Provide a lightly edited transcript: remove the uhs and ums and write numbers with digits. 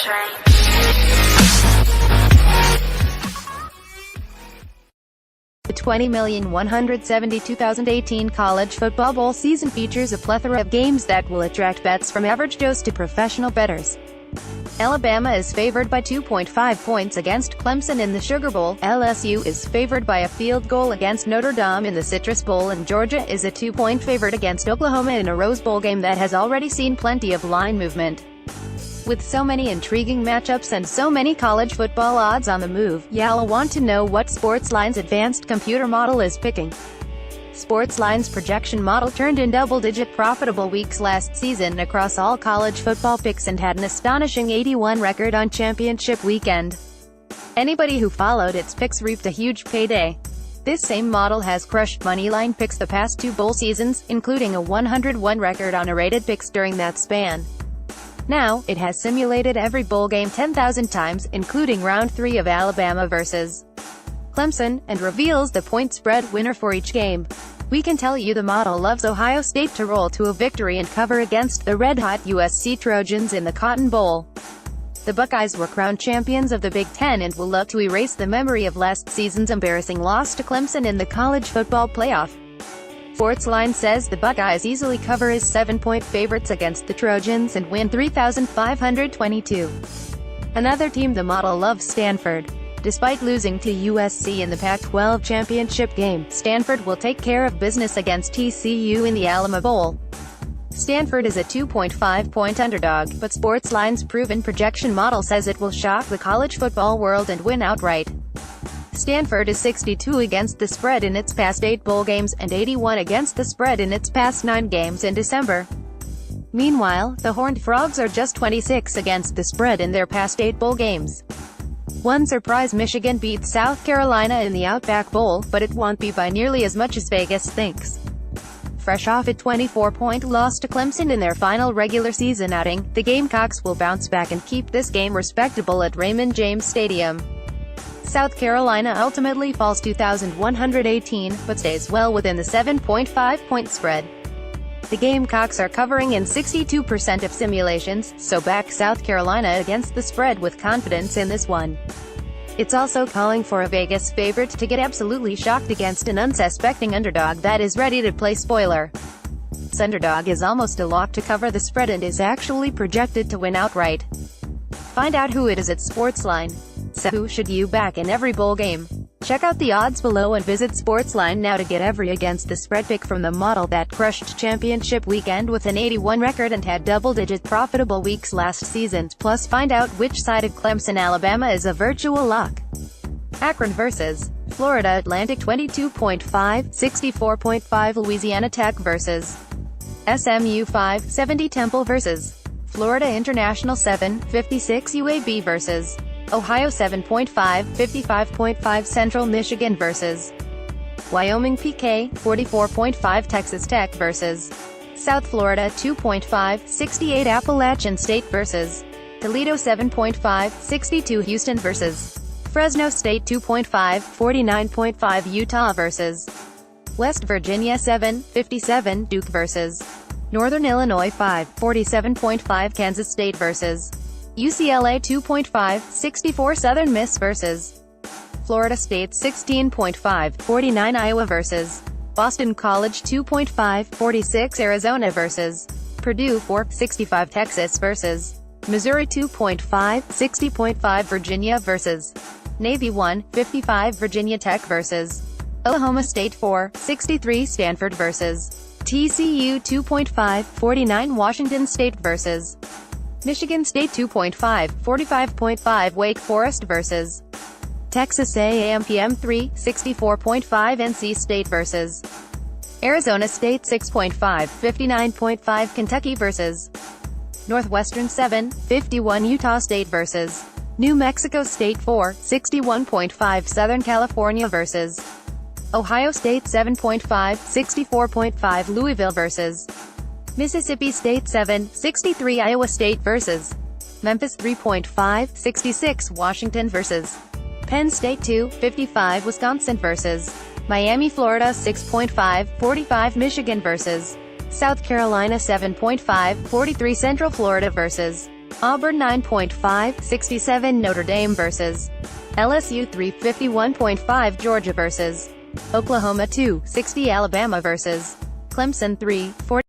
The 20,172,018 College Football Bowl season features a plethora of games that will attract bets from average Joes to professional bettors. Alabama is favored by 2.5 points against Clemson in the Sugar Bowl, LSU is favored by a field goal against Notre Dame in the Citrus Bowl, and Georgia is a 2-point favorite against Oklahoma in a Rose Bowl game that has already seen plenty of line movement. With so many intriguing matchups and so many college football odds on the move, y'all want to know what Sportsline's advanced computer model is picking. Sportsline's projection model turned in double-digit profitable weeks last season across all college football picks and had an astonishing 81 record on championship weekend. Anybody who followed its picks reaped a huge payday. This same model has crushed moneyline picks the past 2 bowl seasons, including a 101 record on rated picks during that span. Now, it has simulated every bowl game 10,000 times, including Round 3 of Alabama vs. Clemson, and reveals the point spread winner for each game. We can tell you the model loves Ohio State to roll to a victory and cover against the red-hot USC Trojans in the Cotton Bowl. The Buckeyes were crowned champions of the Big Ten and will love to erase the memory of last season's embarrassing loss to Clemson in the college football playoff. Sportsline says the Buckeyes easily cover as 7-point favorites against the Trojans and win 3,522. Another team the model loves, Stanford. Despite losing to USC in the Pac-12 championship game, Stanford will take care of business against TCU in the Alamo Bowl. Stanford is a 2.5-point underdog, but Sportsline's proven projection model says it will shock the college football world and win outright. Stanford is 62 against the spread in its past 8 bowl games, and 81 against the spread in its past 9 games in December. Meanwhile, the Horned Frogs are just 26 against the spread in their past 8 bowl games. One surprise: Michigan beat South Carolina in the Outback Bowl, but it won't be by nearly as much as Vegas thinks. Fresh off a 24-point loss to Clemson in their final regular season outing, the Gamecocks will bounce back and keep this game respectable at Raymond James Stadium. South Carolina ultimately falls 2,118, but stays well within the 7.5-point spread. The Gamecocks are covering in 62% of simulations, so back South Carolina against the spread with confidence in this one. It's also calling for a Vegas favorite to get absolutely shocked against an unsuspecting underdog that is ready to play spoiler. This underdog is almost a lock to cover the spread and is actually projected to win outright. Find out who it is at Sportsline. So who should you back in every bowl game? Check out the odds below and visit Sportsline now to get every against the spread pick from the model that crushed championship weekend with an 81 record and had double-digit profitable weeks last season. Plus find out which side of Clemson Alabama is a virtual lock. Akron vs. Florida Atlantic 22.5, 64.5 Louisiana Tech vs. SMU 5, 70 Temple vs. Florida International 7, 56 UAB vs. Ohio 7.5, 55.5 Central Michigan vs. Wyoming PK, 44.5 Texas Tech vs. South Florida 2.5, 68 Appalachian State vs. Toledo 7.5, 62 Houston vs. Fresno State 2.5, 49.5 Utah vs. West Virginia 7, 57 Duke vs. Northern Illinois 5, 47.5 Kansas State vs. UCLA 2.5, 64 Southern Miss vs. Florida State 16.5, 49 Iowa vs. Boston College 2.5, 46 Arizona vs. Purdue 4, 65 Texas vs. Missouri 2.5, 60.5 Virginia vs. Navy 1, 55 Virginia Tech vs. Oklahoma State 4, 63 Stanford vs. TCU 2.5, 49 Washington State vs. Michigan State 2.5, 45.5 Wake Forest vs. Texas A&M PM 3, 64.5 NC State vs. Arizona State 6.5, 59.5 Kentucky vs. Northwestern 7, 51 Utah State vs. New Mexico State 4, 61.5 Southern California vs. Ohio State 7.5, 64.5 Louisville vs. Mississippi State 7, 63 Iowa State vs. Memphis 3.5, 66 Washington vs. Penn State 2, 55 Wisconsin vs. Miami, Florida 6.5, 45 Michigan vs. South Carolina 7.5, 43 Central Florida vs. Auburn 9.5, 67 Notre Dame vs. LSU 3, 51.5 Georgia vs. Oklahoma 2, 60 Alabama vs. Clemson 3, 40